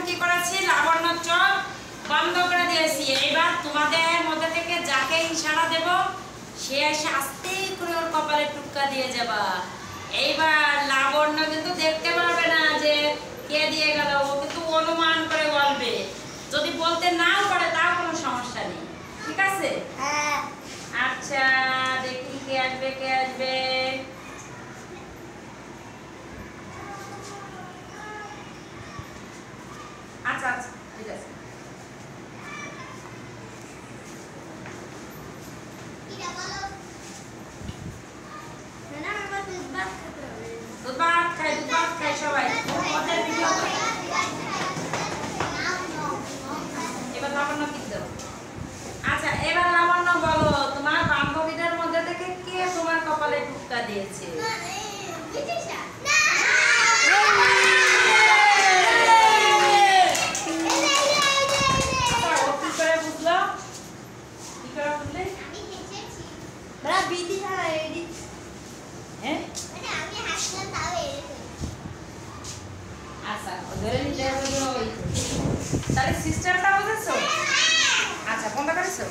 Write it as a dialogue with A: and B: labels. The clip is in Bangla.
A: কি করেছি, লাবণ্য চোখ বন্ধ করে দিয়েছি। এইবার তোমাদের মধ্যে থেকে যাকে ইশারা দেব সে এসে আস্তে করে ওর কপালে টুক্কা দিয়ে যাবা। এইবার লাবণ্য কিন্তু দেখতে পারবে না যে কে দিয়ে গেল, ও কিন্তু অনুমান করে বলবে। যদি বলতে নাও পারে তাও কোনো সমস্যা নেই, ঠিক আছে?
B: হ্যাঁ।
A: আচ্ছা দেখি কে আসবে কে আসবে। আচ্ছা আচ্ছা ঠিক আছে। দুধ ভাত খাই সবাই। ওদের ভিডিও এবার লাবণ্য কি দেব? আচ্ছা এবার লাবণ্য বলো, তোমার বান্ধবীদের মধ্যে থেকে কে তোমার কপালে টুক্কা দিয়েছে? তাহলে সিস্টেমটা বুঝেছো? আচ্ছা কোনটা করেছো?